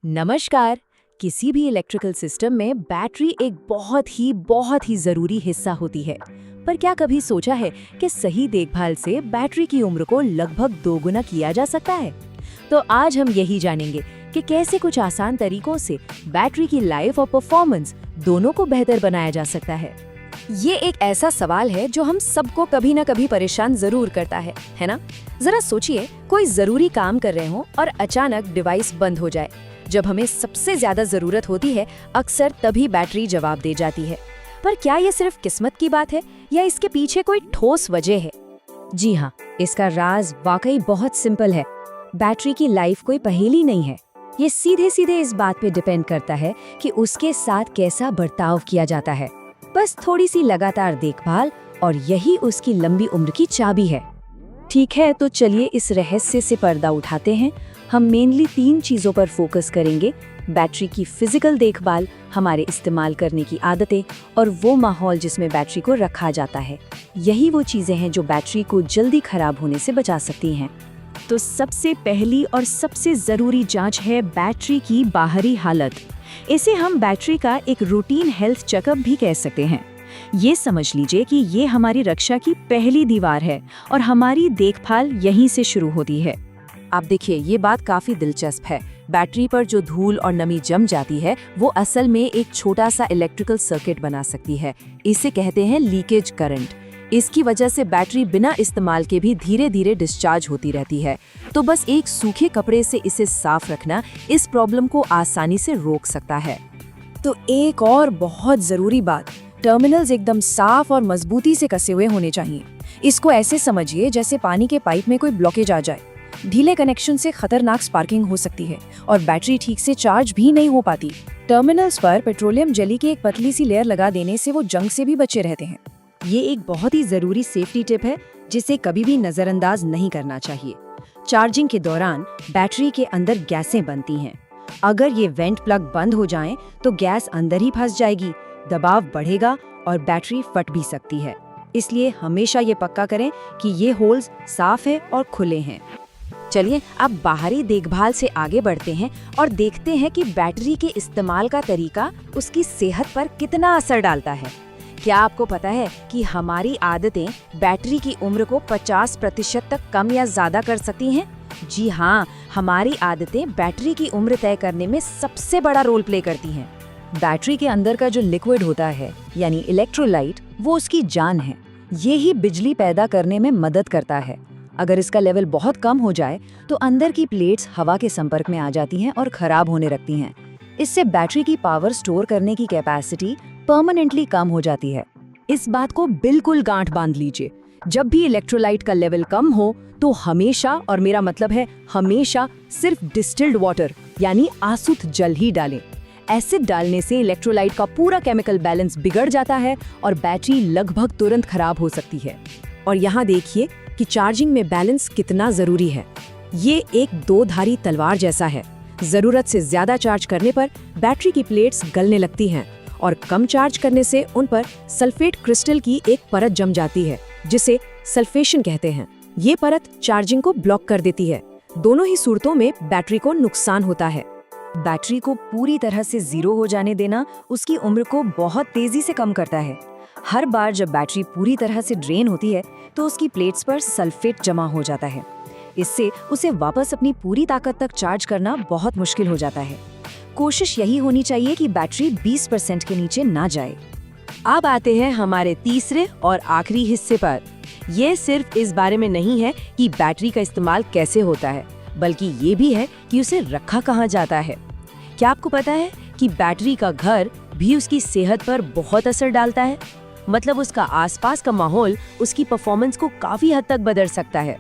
नमस्कार। किसी भी इलेक्ट्रिकल सिस्टम में बैटरी एक बहुत ही ज़रूरी हिस्सा होती है। पर क्या कभी सोचा है कि सही देखभाल से बैटरी की उम्र को लगभग दोगुना किया जा सकता है? तो आज हम यही जानेंगे कि कैसे कुछ आसान तरीकों से बैटरी की लाइफ और परफॉर्मेंस दोनों को बेहतर बनाया जा सकता है। ये एक ऐसा सवाल है जो हम सबको कभी न कभी परेशान जरूर करता है ना? जरा सोचिए, कोई जरूरी काम कर रहे हो और अचानक डिवाइस बंद हो जाए। जब हमें सबसे ज्यादा जरूरत होती है, अक्सर तभी बैटरी जवाब दे जाती है। पर क्या ये सिर्फ किस्मत की बात है या इसके पीछे कोई ठोस वजह है? जी हाँ, इसका राज वाकई बहुत सिंपल है। बैटरी की लाइफ कोई पहेली नहीं है। ये सीधे सीधे इस बात पे डिपेंड करता है कि उसके साथ कैसा बर्ताव किया जाता है। बस थोड़ी सी लगातार देखभाल और यही उसकी लंबी उम्र की चाबी है। ठीक है, तो चलिए इस रहस्य से पर्दा उठाते हैं। हम मेनली 3 चीज़ों पर फोकस करेंगे: बैटरी की फिजिकल देखभाल, हमारे इस्तेमाल करने की आदतें और वो माहौल जिसमें बैटरी को रखा जाता है। यही वो चीज़ें हैं जो बैटरी को जल्दी खराब होने से बचा सकती हैं। तो सबसे पहली और सबसे ज़रूरी जांच है बैटरी की बाहरी हालत। इसे हम बैटरी का एक रूटीन हेल्थ चेकअप भी कह सकते हैं। ये समझ लीजिए कि ये हमारी रक्षा की पहली दीवार है और हमारी देखभाल यहीं से शुरू होती है। आप देखिए, ये बात काफी दिलचस्प है। बैटरी पर जो धूल और नमी जम जाती है वो असल में एक छोटा सा इलेक्ट्रिकल सर्किट बना सकती है। इसे कहते हैं लीकेज करंट। इसकी वजह से बैटरी बिना इस्तेमाल के भी धीरे धीरे डिस्चार्ज होती रहती है। तो बस एक सूखे कपड़े से इसे साफ रखना इस प्रॉब्लम को आसानी से रोक सकता है। तो एक और बहुत ज़रूरी बात, टर्मिनल्स एकदम साफ और मजबूती से कसे हुए होने चाहिए। इसको ऐसे समझिए जैसे पानी के पाइप में कोई ब्लॉकेज आ जाए। ढीले कनेक्शन से खतरनाक स्पार्किंग हो सकती है और बैटरी ठीक से चार्ज भी नहीं हो पाती। टर्मिनल्स पर पेट्रोलियम जेली की एक पतली सी लेयर लगा देने से वो जंग से भी बचे रहते हैं। ये एक बहुत ही ज़रूरी सेफ्टी टिप है जिसे कभी भी नज़रअंदाज नहीं करना चाहिए। चार्जिंग के दौरान बैटरी के अंदर गैसें बनती हैं। अगर ये वेंट प्लग बंद हो जाएं, तो गैस अंदर ही फंस जाएगी, दबाव बढ़ेगा और बैटरी फट भी सकती है। इसलिए हमेशा ये पक्का करें कि ये होल्स साफ है और खुले हैं। चलिए अब बाहरी देखभाल से आगे बढ़ते हैं और देखते हैं कि बैटरी के इस्तेमाल का तरीका उसकी सेहत पर कितना असर डालता है। क्या आपको पता है कि हमारी आदतें बैटरी की उम्र को 50% तक कम या ज्यादा कर सकती हैं? जी हाँ, हमारी आदतें बैटरी की उम्र तय करने में सबसे बड़ा रोल प्ले करती हैं। बैटरी के अंदर का जो लिक्विड होता है यानी इलेक्ट्रोलाइट, वो उसकी जान है। ये ही बिजली पैदा करने में मदद करता है। अगर इसका लेवल बहुत कम हो जाए तो अंदर की प्लेट्स हवा के संपर्क में आ जाती हैं और खराब होने लगती हैं। इससे बैटरी की पावर स्टोर करने की कैपेसिटी परमानेंटली कम हो जाती है। इस बात को बिल्कुल गांठ बांध लीजिए। जब भी इलेक्ट्रोलाइट का लेवल कम हो तो हमेशा, और मेरा मतलब है हमेशा, सिर्फ डिस्टिल्ड वाटर यानी आसुत जल ही डालें। एसिड डालने से इलेक्ट्रोलाइट का पूरा केमिकल बैलेंस बिगड़ जाता है और बैटरी लगभग तुरंत खराब हो सकती है। और यहाँ देखिए कि चार्जिंग में बैलेंस कितना जरूरी है। ये एक 2-धारी तलवार जैसा है। जरूरत से ज्यादा चार्ज करने पर बैटरी की प्लेट्स गलने लगती हैं और कम चार्ज करने से उन पर सल्फेट क्रिस्टल की एक परत जम जाती है जिसे सल्फेशन कहते हैं। ये परत चार्जिंग को ब्लॉक कर देती है। दोनों ही सूरतों में बैटरी को नुकसान होता है। बैटरी को पूरी तरह से जीरो हो जाने देना उसकी उम्र को बहुत तेजी से कम करता है। हर बार जब बैटरी पूरी तरह से ड्रेन होती है तो उसकी प्लेट्स पर सल्फेट जमा हो जाता है। इससे उसे वापस अपनी पूरी ताकत तक चार्ज करना बहुत मुश्किल हो जाता है। कोशिश यही होनी चाहिए कि बैटरी 20% के नीचे ना जाए। अब आते हैं हमारे तीसरे और आखिरी हिस्से पर। यह सिर्फ इस बारे में नहीं है कि बैटरी का इस्तेमाल कैसे होता है, बल्कि ये भी है कि उसे रखा कहाँ जाता है। क्या आपको पता है कि बैटरी का घर भी उसकी सेहत पर बहुत असर डालता है? मतलब उसका आसपास का माहौल उसकी परफॉर्मेंस को काफी हद तक बदल सकता है।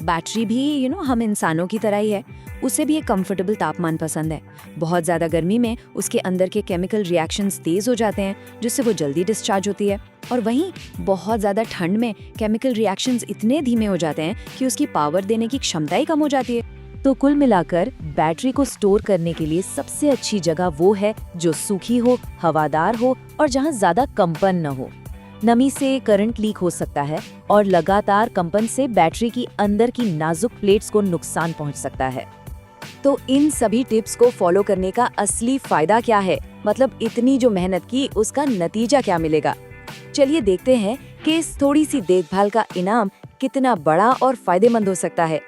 बैटरी भी हम इंसानों की तरह ही है। उसे भी एक कंफर्टेबल तापमान पसंद है। बहुत ज़्यादा गर्मी में उसके अंदर के केमिकल रिएक्शंस तेज़ हो जाते हैं जिससे वो जल्दी डिस्चार्ज होती है, और वहीं बहुत ज़्यादा ठंड में केमिकल रिएक्शंस इतने धीमे हो जाते हैं कि उसकी पावर देने की क्षमता ही कम हो जाती है। तो कुल मिलाकर बैटरी को स्टोर करने के लिए सबसे अच्छी जगह वो है जो सूखी हो, हवादार हो और जहाँ ज़्यादा कंपन न हो। नमी से करंट लीक हो सकता है और लगातार कंपन से बैटरी की अंदर की नाजुक प्लेट्स को नुकसान पहुंच सकता है। तो इन सभी टिप्स को फॉलो करने का असली फायदा क्या है, मतलब इतनी जो मेहनत की उसका नतीजा क्या मिलेगा? चलिए देखते हैं कि इस थोड़ी सी देखभाल का इनाम कितना बड़ा और फायदेमंद हो सकता है।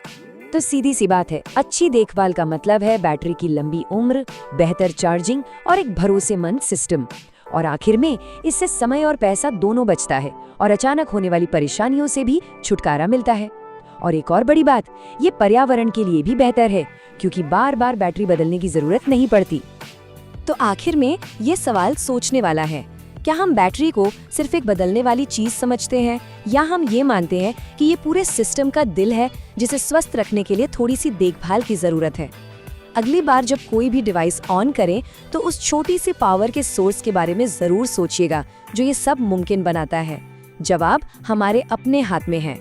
तो सीधी सी बात है, अच्छी देखभाल का मतलब है बैटरी की लंबी उम्र, बेहतर चार्जिंग और एक भरोसेमंद सिस्टम। और आखिर में इससे समय और पैसा दोनों बचता है और अचानक होने वाली परेशानियों से भी छुटकारा मिलता है। और एक और बड़ी बात, ये पर्यावरण के लिए भी बेहतर है क्योंकि बार बार बैटरी बदलने की जरूरत नहीं पड़ती। तो आखिर में ये सवाल सोचने वाला है, क्या हम बैटरी को सिर्फ एक बदलने वाली चीज समझते हैं या हम ये मानते हैं कि ये पूरे सिस्टम का दिल है जिसे स्वस्थ रखने के लिए थोड़ी सी देखभाल की जरूरत है? अगली बार जब कोई भी डिवाइस ऑन करें तो उस छोटी सी पावर के सोर्स के बारे में जरूर सोचिएगा जो ये सब मुमकिन बनाता है। जवाब हमारे अपने हाथ में है।